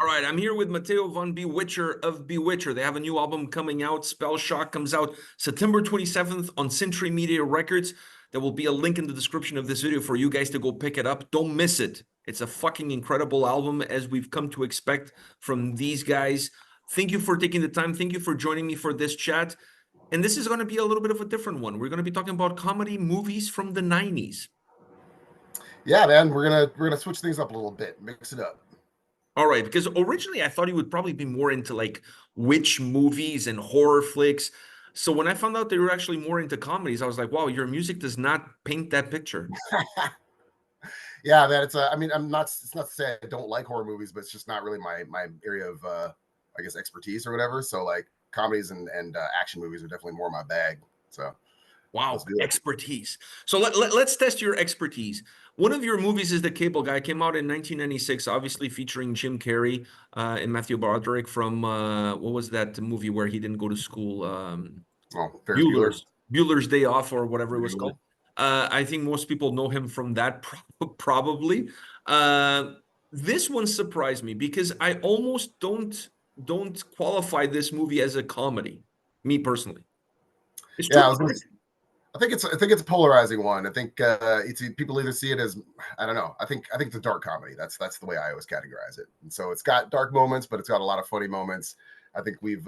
All right, I'm here with Mateo Von Bewitcher of Bewitcher. They have a new album coming out. Spell Shock comes out September 27th on Century Media Records. There will be a link in the description of this video for you guys to go pick it up. Don't miss it. It's a fucking incredible album, as we've come to expect from these guys. Thank you for taking the time. Thank you for joining me for this chat. And this is going to be a little bit of a different one. We're going to be talking about comedy movies from the 90s. Yeah, man, we're gonna switch things up a little bit, mix it up. All right, because originally I thought he would probably be more into like witch movies and horror flicks. So when I found out they were actually more into comedies, I was like, wow, your music does not paint that picture. Yeah, man, I mean, it's not to say I don't like horror movies, but it's just not really my area of I guess expertise or whatever. So like comedies and action movies are definitely more my bag. So Wow, let's do it. expertise. So let's test your expertise. One of your movies is The Cable Guy. Came out in 1996, obviously featuring Jim Carrey and Matthew Broderick from, what was that movie where he didn't go to school? Ferris Bueller. Bueller's Day Off or whatever it was Bueller. called. I think most people know him from that, probably. This one surprised me because I almost don't qualify this movie as a comedy, me personally. It's Yeah, true. I think it's a polarizing one. I think people either see it as, I don't know. I think it's a dark comedy. That's the way I always categorize it. And so it's got dark moments, but it's got a lot of funny moments. I think we've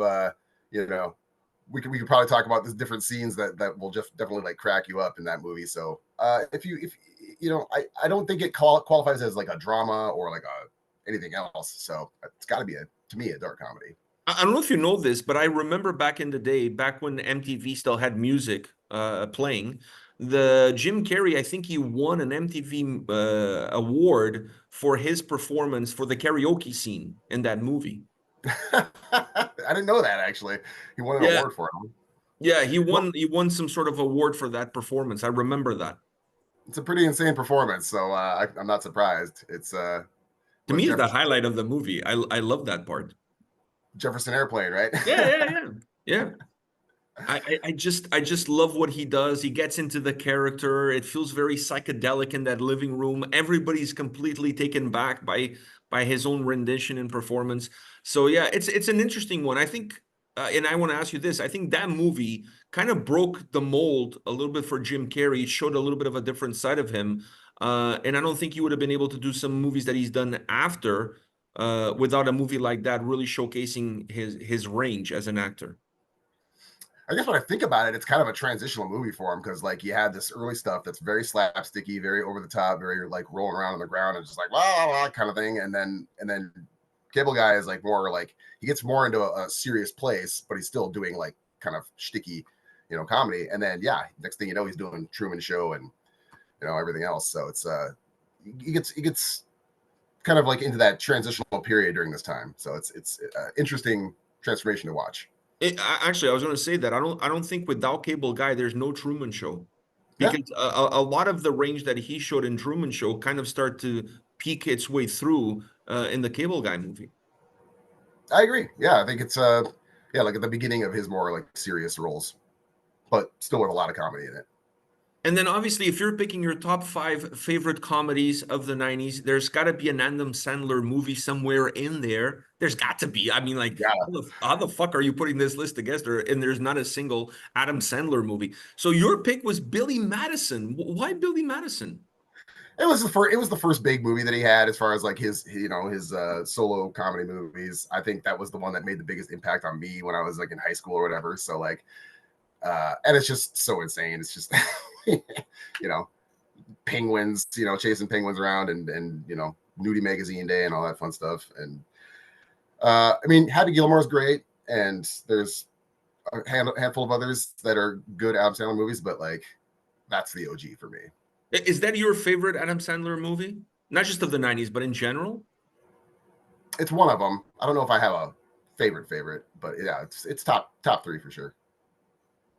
we could probably talk about the different scenes that will just definitely like crack you up in that movie. So if I don't think it qualifies as like a drama or like anything else. So it's got to be to me a dark comedy. I don't know if you know this, but I remember back in the day, back when MTV still had music playing, the Jim Carrey, I think he won an MTV award for his performance for the karaoke scene in that movie. I didn't know that actually. He won an award for it. Yeah, he won some sort of award for that performance. I remember that. It's a pretty insane performance, so I'm not surprised. It's to me, it's the highlight of the movie. I love that part. Jefferson Airplane, right? Yeah. I just love what he does. He gets into the character. It feels very psychedelic in that living room. Everybody's completely taken back by his own rendition and performance. So yeah, it's an interesting one. I think, and I want to ask you this. I think that movie kind of broke the mold a little bit for Jim Carrey. It showed a little bit of a different side of him. And I don't think he would have been able to do some movies that he's done after without a movie like that really showcasing his range as an actor. I guess when I think about it, it's kind of a transitional movie for him because like you had this early stuff that's very slapsticky, very over the top, very like rolling around on the ground and just like la kind of thing, and then Cable Guy is like more like he gets more into a serious place, but he's still doing like kind of shticky, comedy. And then next thing you know, he's doing Truman Show and everything else. So it's he gets kind of like into that transitional period during this time. So it's interesting transformation to watch. Actually, I was going to say that I don't think without Cable Guy there's no Truman Show, because a lot of the range that he showed in Truman Show kind of start to peek its way through in the Cable Guy movie. I agree. Yeah, I think it's like at the beginning of his more like serious roles, but still with a lot of comedy in it. And then obviously, if you're picking your top 5 favorite comedies of the 90s, there's got to be an Adam Sandler movie somewhere in there. There's got to be. I mean, like, how the fuck are you putting this list together? And there's not a single Adam Sandler movie. So your pick was Billy Madison. Why Billy Madison? It was the first big movie that he had as far as like his solo comedy movies. I think that was the one that made the biggest impact on me when I was like in high school or whatever. So like, and it's just so insane. It's just penguins, chasing penguins around and nudie magazine day and all that fun stuff. And I mean, Happy Gilmore's great, and there's a handful of others that are good Adam Sandler movies, but like that's the OG for me. Is that your favorite Adam Sandler movie? Not just of the 90s, but in general? It's one of them. I don't know if I have a favorite, but yeah, it's top 3 for sure.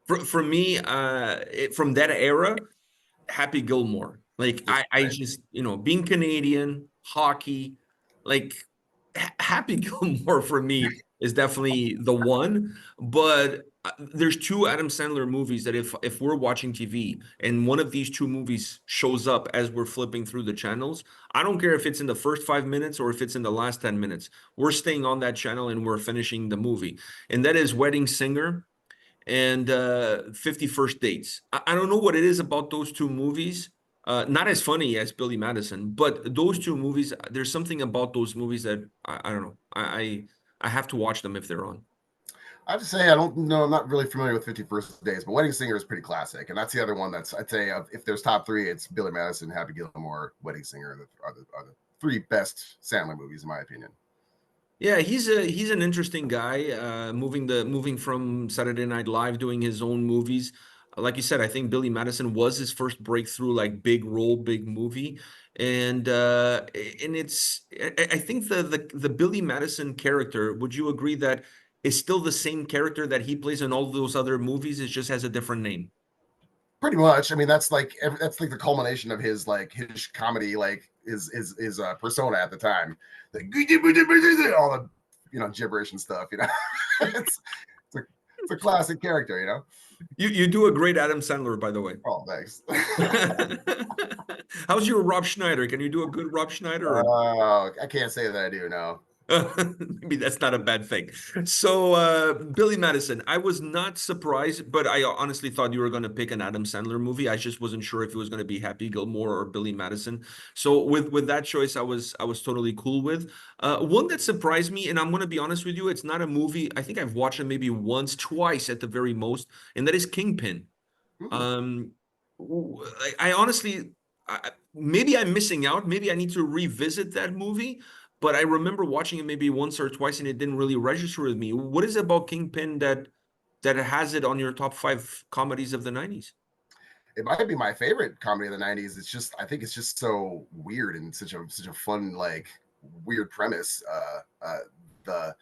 For me, from that era, Happy Gilmore. Like I just, being Canadian, hockey, like Happy Gilmore for me is definitely the one. But there's two Adam Sandler movies that if we're watching TV and one of these two movies shows up as we're flipping through the channels, I don't care if it's in the first 5 minutes or if it's in the last 10 minutes. We're staying on that channel and we're finishing the movie. And that is Wedding Singer and 50 First Dates. I don't know what it is about those two movies. Not as funny as Billy Madison, but those two movies, there's something about those movies that I don't know. I have to watch them if they're on. I have to say, I don't know. I'm not really familiar with 51st Days, but Wedding Singer is pretty classic, and that's the other one that's I'd say if there's top three, it's Billy Madison, Happy Gilmore, Wedding Singer are the three best Sandler movies in my opinion. Yeah, he's an interesting guy. Moving from Saturday Night Live, doing his own movies. Like you said, I think Billy Madison was his first breakthrough, like big role, big movie, and I think the Billy Madison character. Would you agree that is still the same character that he plays in all those other movies? It just has a different name. Pretty much. I mean, that's like the culmination of his comedy, like his persona at the time. Like, all the gibberish and stuff. It's it's a classic character. You do a great Adam Sandler, by the way. Oh, thanks. How's your Rob Schneider? Can you do a good Rob Schneider? I can't say that I do. No. Maybe that's not a bad thing. So, Billy Madison, I was not surprised, but I honestly thought you were going to pick an Adam Sandler movie. I just wasn't sure if it was going to be Happy Gilmore or Billy Madison. So, with that choice, I was totally cool with. One that surprised me, and I'm going to be honest with you, it's not a movie. I think I've watched it maybe once, twice at the very most, and that is Kingpin. Hmm. Um, I honestly, maybe I'm missing out. Maybe I need to revisit that movie. But I remember watching it maybe once or twice, and it didn't really register with me. What is it about Kingpin that has it on your top 5 comedies of the 90s? It might be my favorite comedy of the '90s. I think it's just so weird and such a fun, like, weird premise. The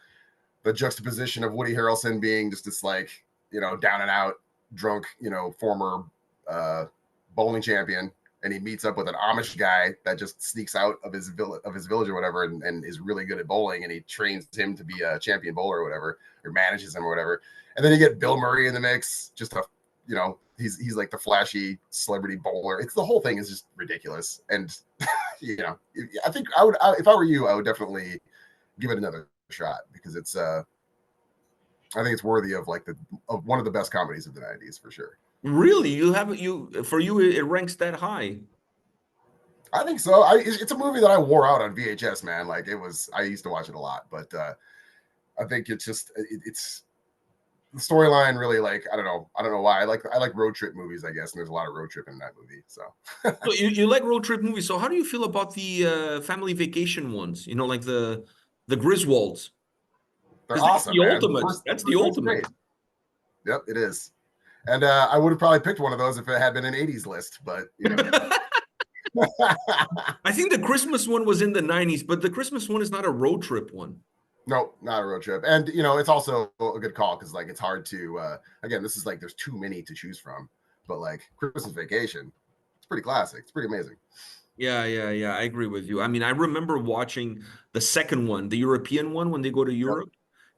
the juxtaposition of Woody Harrelson being just this, like, down and out drunk, former bowling champion, and he meets up with an Amish guy that just sneaks out of his village or whatever, and is really good at bowling, and he trains him to be a champion bowler or whatever, or manages him or whatever. And then you get Bill Murray in the mix, just a he's like the flashy celebrity bowler. It's the whole thing is just ridiculous, and I think if I were you, I would definitely give it another shot, because it's I think it's worthy of of one of the best comedies of the '90s for sure. Really, for you it ranks that high? I think so. It's a movie that I wore out on VHS, man. Like, I used to watch it a lot, but I think it's just it's the storyline really, like, I don't know why. I like road trip movies, I guess, and there's a lot of road trip in that movie. So So you like road trip movies. So how do you feel about the family vacation ones? Like the Griswolds, they're because that's awesome, the man. ultimate. That's the First one's ultimate. great. Yep, it is. And I would have probably picked one of those if it had been an '80s list, but I think the Christmas one was in the 90s, but the Christmas one is not a road trip one. no, not a road trip. And it's also a good call, because, like, it's hard to again, this is like there's too many to choose from, but like Christmas Vacation, it's pretty classic. It's pretty amazing. Yeah. I agree with you. I mean, I remember watching the second one, the European one, when they go to Yep. Europe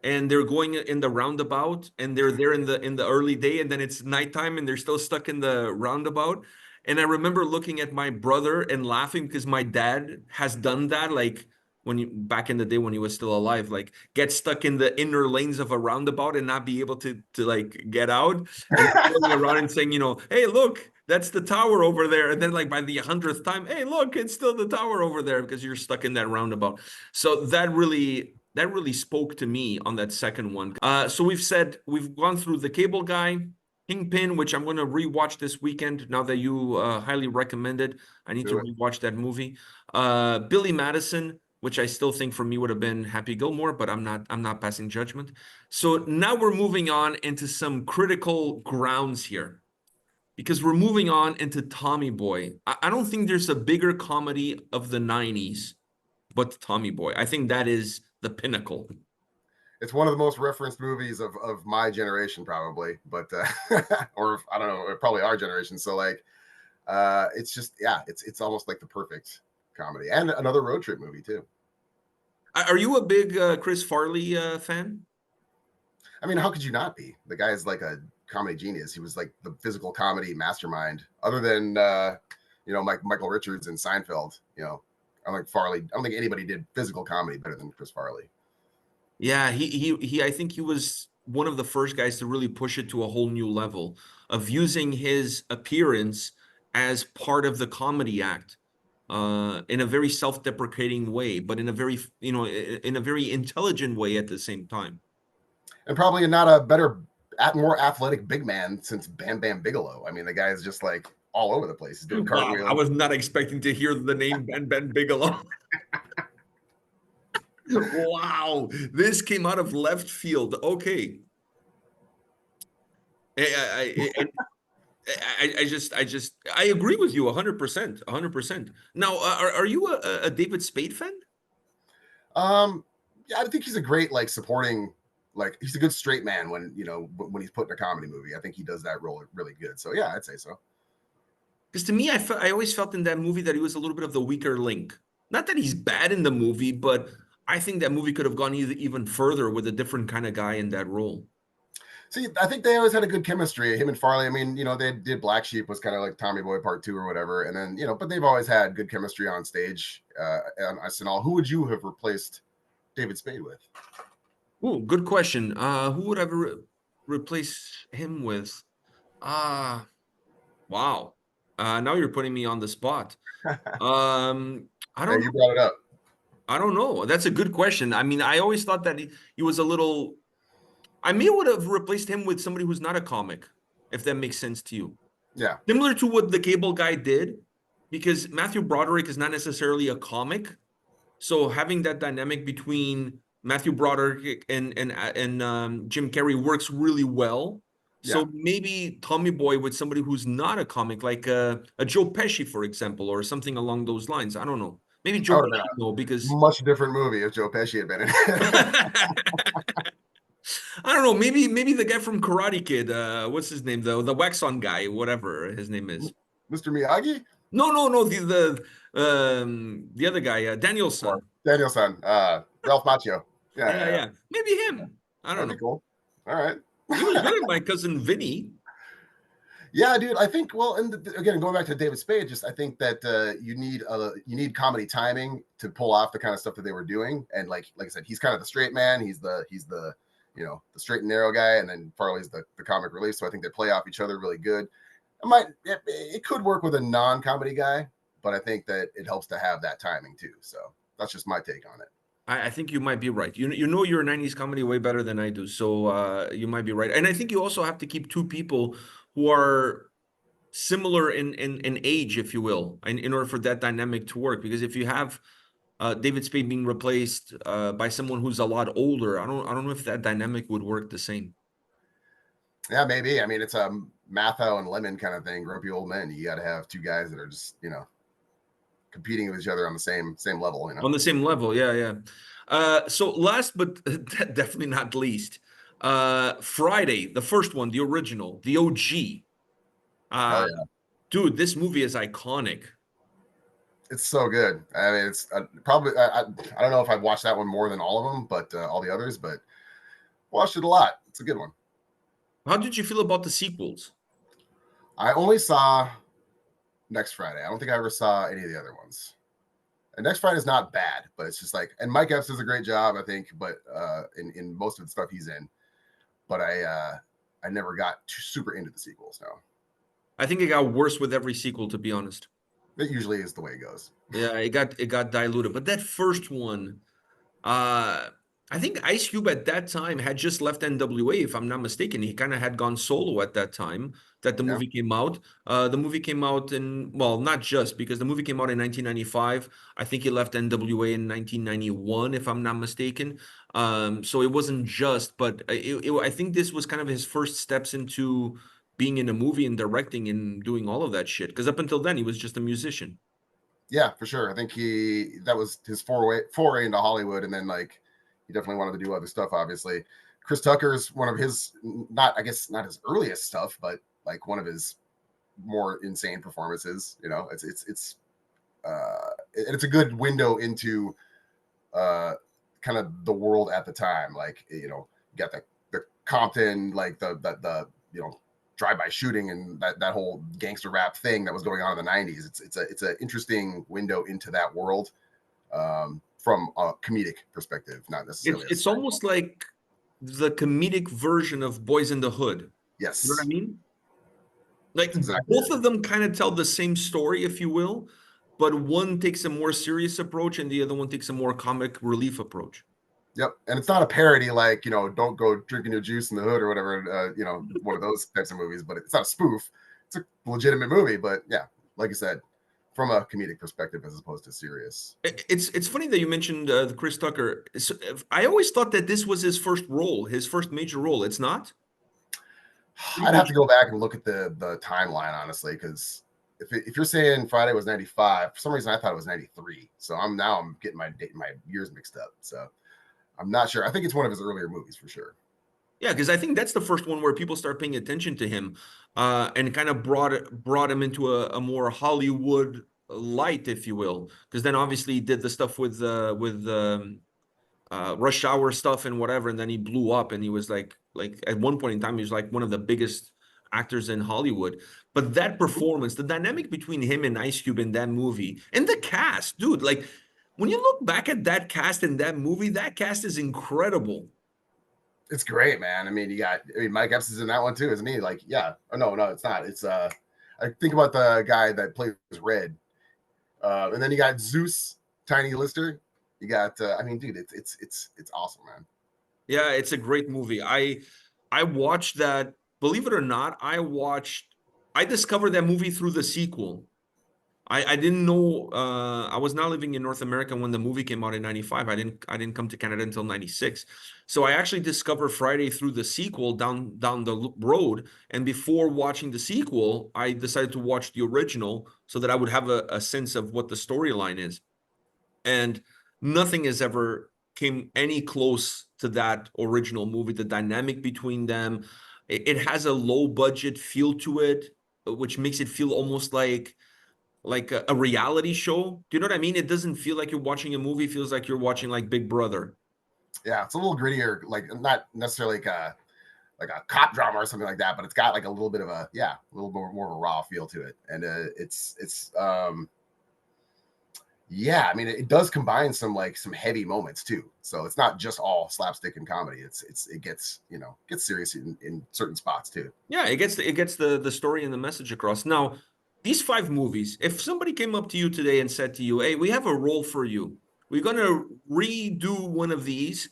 and they're going in the roundabout and they're there in the early day, and then it's nighttime and they're still stuck in the roundabout. And I remember looking at my brother and laughing because my dad has done that, like back in the day when he was still alive, like get stuck in the inner lanes of a roundabout and not be able to like get out, and going around and saying, hey, look, that's the tower over there. And then, like, by the 100th time, hey, look, it's still the tower over there, because you're stuck in that roundabout. So that really spoke to me on that second one. So we've gone through The Cable Guy, Kingpin, which I'm going to rewatch this weekend now that you highly recommend it. I need to rewatch that movie. Billy Madison, which I still think for me would have been Happy Gilmore, but I'm not passing judgment. So now we're moving on into some critical grounds here, because we're moving on into Tommy Boy. I don't think there's a bigger comedy of the 90s but Tommy Boy. I think that is the pinnacle. It's one of the most referenced movies of my generation, probably, but or I don't know, probably our generation. So, like, it's just, yeah, it's almost like the perfect comedy, and another road trip movie too. Are you a big Chris Farley fan? I mean, how could you not be? The guy is like a comedy genius. He was like the physical comedy mastermind. Other than Michael Richards and Seinfeld. I don't think Farley. I don't think anybody did physical comedy better than Chris Farley. Yeah, he I think he was one of the first guys to really push it to a whole new level of using his appearance as part of the comedy act, in a very self-deprecating way, but in a very, in a very intelligent way at the same time. And probably not a better, more athletic big man since Bam Bam Bigelow. I mean, the guy is just like all over the place. He's doing Wow, I cartwheels. was not expecting to hear the name Ben Bigelow. Wow, this came out of left field. Okay. I agree with you 100%, 100%. Now, are you a David Spade fan? Yeah, I think he's a great like supporting. Like he's a good straight man when when he's put in a comedy movie. I think he does that role really good. So yeah, I'd say so. Because to me, I always felt in that movie that he was a little bit of the weaker link. Not that he's bad in the movie, but I think that movie could have gone even further with a different kind of guy in that role. See, I think they always had a good chemistry, him and Farley. I mean, they did Black Sheep was kind of like Tommy Boy Part 2 or whatever. And then, but they've always had good chemistry on stage. On SNL. Who would you have replaced David Spade with? Oh, good question. Who would I replace him with? Wow. Now you're putting me on the spot. I Hey, don't you know. brought it up. I don't know. That's a good question. I mean, I always thought that he was a little. I may would have replaced him with somebody who's not a comic, if that makes sense to you. Yeah. Similar to what the Cable Guy did, because Matthew Broderick is not necessarily a comic. So having that dynamic between Matthew Broderick and Jim Carrey works really well. Yeah. So maybe Tommy Boy with somebody who's not a comic, like a Joe Pesci, for example, or something along those lines. I don't know. Maybe That Joe would have been Pesci, no, a because much different movie if Joe Pesci had been in it. I don't know. Maybe the guy from Karate Kid. What's his name though? The wax on guy, whatever his name is. Mr. Miyagi? No. The other guy, Danielson. Or Danielson. Ralph Macchio. Yeah. Yeah. Maybe him. I don't That'd be know. cool. All right. He was good at My Cousin Vinny. Yeah, dude. I think and again, going back to David Spade, just I think that you need comedy timing to pull off the kind of stuff that they were doing. And like I said, he's kind of the straight man. He's the the straight and narrow guy, and then Farley's the comic relief. So I think they play off each other really good. It could work with a non-comedy guy, but I think that it helps to have that timing too. So that's just my take on it. I think you might be right. You know your 90s comedy way better than I do. So you might be right. And I think you also have to keep two people who are similar in age, if you will, in order for that dynamic to work. Because if you have David Spade being replaced by someone who's a lot older, I don't know if that dynamic would work the same. Yeah, maybe. I mean, it's a Matho and Lemon kind of thing. Grumpy old men. You got to have two guys that are just competing with each other on the same level. On the same level, yeah. So last but definitely not least, Friday, the first one, the original, the OG. Hell yeah. Dude, this movie is iconic. It's so good. I mean, it's probably I don't know if I've watched that one more than all of them, but all the others, but watched it a lot. It's a good one. How did you feel about the sequels? I only saw Next Friday. I don't think I ever saw any of the other ones. And Next Friday is not bad, but it's just like, and Mike Epps does a great job, I think, but in most of the stuff he's in. But I never got too super into the sequels. No, I think it got worse with every sequel, to be honest. it usually is the way it goes. Yeah, it got diluted. But that first one, I think Ice Cube at that time had just left NWA, if I'm not mistaken. He kind of had gone solo at that time that the movie came out. The movie came out not just because the movie came out in 1995. I think he left NWA in 1991, if I'm not mistaken. So it wasn't just, but I think this was kind of his first steps into being in a movie and directing and doing all of that shit. Because up until then, he was just a musician. Yeah, for sure. I think that was his foray into Hollywood, and then like he definitely wanted to do other stuff. Obviously, Chris Tucker's one of his not his earliest stuff, but like one of his more insane performances. It's a good window into kind of the world at the time. Like you got the Compton, like the drive-by shooting and that whole gangster rap thing that was going on in the 90s. It's an interesting window into that world, from a comedic perspective, not necessarily It's almost like the comedic version of Boys in the Hood. You know what I yes, mean? Like that's exactly both it. of them kind of tell the same story, if you will, but one takes a more serious approach and the other one takes a more comic relief approach. Yep, and it's not a parody like don't go drinking your juice in the hood or whatever. One of those types of movies, but it's not a spoof. It's a legitimate movie, but yeah, like you said, from a comedic perspective as opposed to serious. It's funny that you mentioned the Chris Tucker. I always thought that this was his first role, his first major role. It's not? Pretty I'd have good. to go back and look at the timeline honestly, because if you're saying Friday was 95, for some reason I thought it was 93. So I'm getting my years mixed up. So I'm not sure. I think it's one of his earlier movies for sure. Yeah, because I think that's the first one where people start paying attention to him, and kind of brought him into a more Hollywood light, if you will. Because then obviously he did the stuff with Rush Hour stuff and whatever, and then he blew up, and he was like at one point in time he was like one of the biggest actors in Hollywood. But that performance, the dynamic between him and Ice Cube in that movie, and the cast, dude, like when you look back at that cast in that movie, that cast is incredible. It's great, man. I mean, Mike Epps is in that one too, isn't he? Like, yeah. Oh no, it's not. It's I think about the guy that plays Red. And then you got Zeus, Tiny Lister. You got I mean, dude, it's awesome, man. Yeah, it's a great movie. I watched that, believe it or not, I discovered that movie through the sequel. I didn't know I was not living in North America when the movie came out in 95. I didn't come to Canada until 96. So I actually discovered Friday through the sequel down the road. And before watching the sequel, I decided to watch the original so that I would have a sense of what the storyline is. And nothing has ever came any close to that original movie. The dynamic between them, it has a low budget feel to it, which makes it feel almost like a reality show. Do you know what I mean? It doesn't feel like you're watching a movie. It feels like you're watching like Big Brother. Yeah, it's a little grittier, like not necessarily like a cop drama or something like that, but it's got like a little bit of a little more of a raw feel to it, and it's yeah, I mean, it does combine some heavy moments too. So it's not just all slapstick and comedy. It gets gets serious in certain spots too. Yeah, it gets the story and the message across. Now, these five movies, if somebody came up to you today and said to you, "Hey, we have a role for you. We're gonna redo one of these.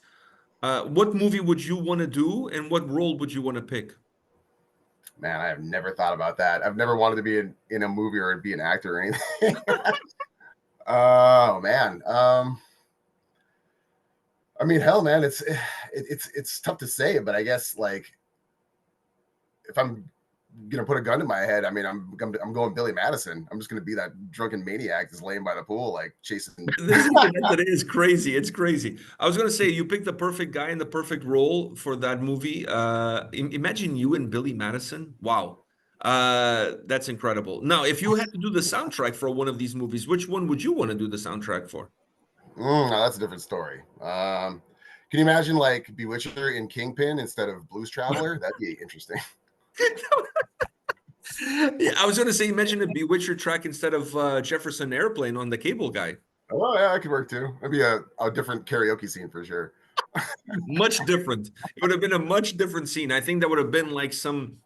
What movie would you want to do, and what role would you want to pick?" Man, I have never thought about that. I've never wanted to be in a movie or be an actor or anything. Oh man. I mean, hell, man, it's tough to say, but I guess like if I'm gonna put a gun to my head, I mean, I'm going Billy Madison. I'm just gonna be that drunken maniac that's laying by the pool, like chasing. That is crazy. It's crazy. I was gonna say you picked the perfect guy in the perfect role for that movie. Imagine you and Billy Madison. Wow. That's incredible. Now, if you had to do the soundtrack for one of these movies, which one would you want to do the soundtrack for? No, that's a different story. Can you imagine like Bewitcher in Kingpin instead of Blues Traveler? That'd be interesting. Yeah, I was gonna say you mentioned a Bewitcher track instead of Jefferson Airplane on the Cable Guy. Oh yeah, that could work too. That'd be a different karaoke scene for sure. Much different. It would have been a much different scene. I think that would have been like some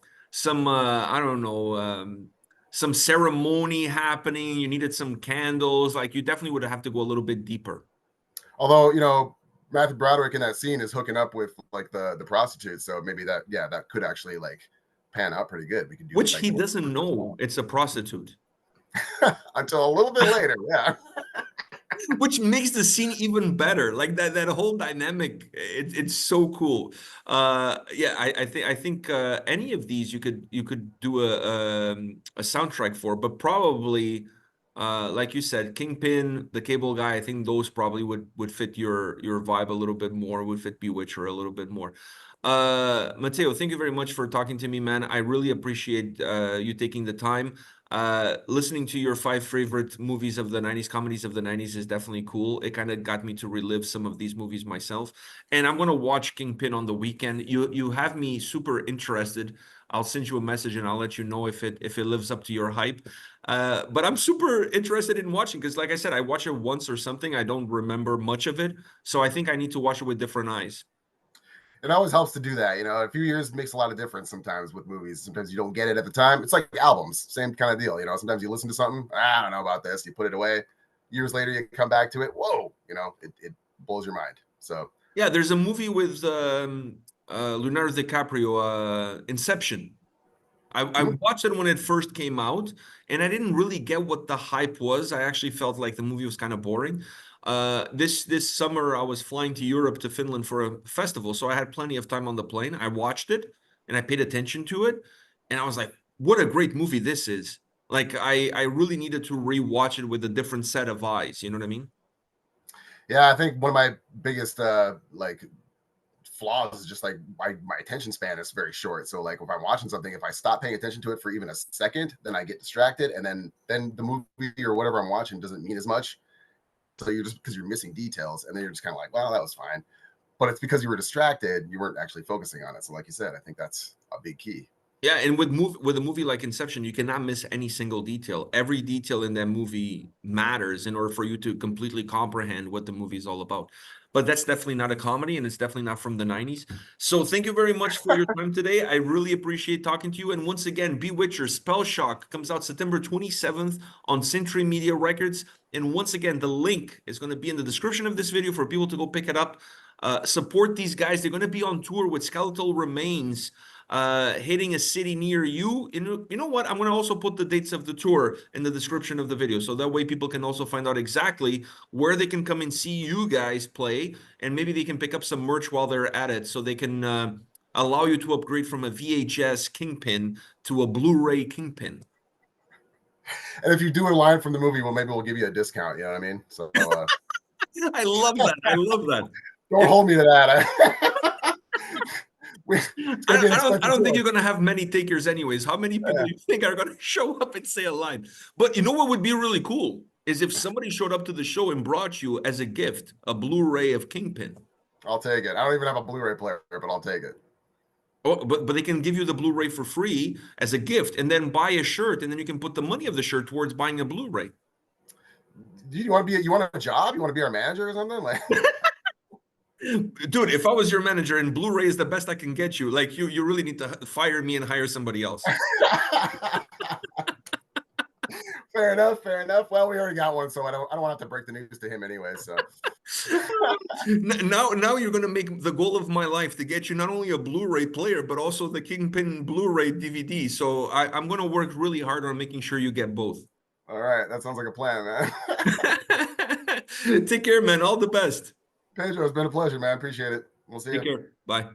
I don't know, some ceremony happening. You needed some candles. Like you definitely would have to go a little bit deeper. Although Matthew Broderick in that scene is hooking up with like the prostitute, so maybe that could actually like pan out pretty good. We could do Which like he doesn't know it's a prostitute. until a little bit later. Yeah. Which makes the scene even better. Like that whole dynamic, it's so cool. Yeah, I think any of these you could do a soundtrack for, but probably like you said, Kingpin, the Cable Guy, I think those probably would fit your vibe a little bit more, would fit Bewitcher a little bit more. Mateo, thank you very much for talking to me, man. I really appreciate you taking the time. Listening to your 5 favorite movies of the 90s, comedies of the 90s, is definitely cool. It kind of got me to relive some of these movies myself. And I'm gonna watch Kingpin on the weekend. You have me super interested. I'll send you a message and I'll let you know if it lives up to your hype. But I'm super interested in watching because, like I said, I watch it once or something. I don't remember much of it, so I think I need to watch it with different eyes. It always helps to do that. You know, a few years makes a lot of difference sometimes with movies. Sometimes you don't get it at the time. It's like albums, same kind of deal. You know, sometimes you listen to something, I don't know about this, you put it away. Years later, you come back to it. Whoa, you know, it blows your mind. So, Yeah, there's a movie with Leonardo DiCaprio, Inception. I mhm. watched it when it first came out, and I didn't really get what the hype was. I actually felt like the movie was kind of boring. This summer, I was flying to Europe to Finland for a festival, so I had plenty of time on the plane. I watched it and I paid attention to it, and I was like, "What a great movie this is!" Like I really needed to rewatch it with a different set of eyes. You know what I mean? Yeah, I think one of my biggest like flaws is just like my attention span is very short. So like if I'm watching something, if I stop paying attention to it for even a second, then I get distracted, and then the movie or whatever I'm watching doesn't mean as much. So you're just because you're missing details, and then you're just kind of like, well, that was fine. But it's because you were distracted, you weren't actually focusing on it. So like you said, I think that's a big key. Yeah, and with a movie like Inception, you cannot miss any single detail. Every detail in that movie matters in order for you to completely comprehend what the movie is all about. But that's definitely not a comedy, and it's definitely not from the 90s. So thank you very much for your time today. I really appreciate talking to you. And once again, Bewitcher, Spell Shock comes out September 27th on Century Media Records. And once again, the link is going to be in the description of this video for people to go pick it up. Support these guys. They're going to be on tour with Skeletal Remains, hitting a city near you. You know what? I'm going to also put the dates of the tour in the description of the video. So that way people can also find out exactly where they can come and see you guys play. And maybe they can pick up some merch while they're at it. So they can allow you to upgrade from a VHS Kingpin to a Blu-ray Kingpin. And if you do a line from the movie, well, maybe we'll give you a discount. You know what I mean? So I love that. I love that. don't hold me to that. It's gonna be an I expensive don't think tour. you're gonna have many takers anyways. How many people Yeah. do you think are gonna show up and say a line? But you know what would be really cool is if somebody showed up to the show and brought you as a gift a Blu-ray of Kingpin. I'll take it. I don't even have a Blu-ray player, but I'll take it. Oh, but they can give you the Blu-ray for free as a gift, and then buy a shirt, and then you can put the money of the shirt towards buying a Blu-ray. Do you want to be? You want a job? You want to be our manager or something? Like, Dude, if I was your manager and Blu-ray is the best I can get you, like you really need to fire me and hire somebody else. fair enough. Fair enough. Well, we already got one, so I don't want to have to break the news to him anyway. So Now you're gonna make the goal of my life to get you not only a Blu-ray player but also the Kingpin Blu-ray DVD. So I'm gonna work really hard on making sure you get both. all right, that sounds like a plan, man. Take care, man. All the best. Pedro, it's been a pleasure, man. Appreciate it. We'll see Take you. care. Bye.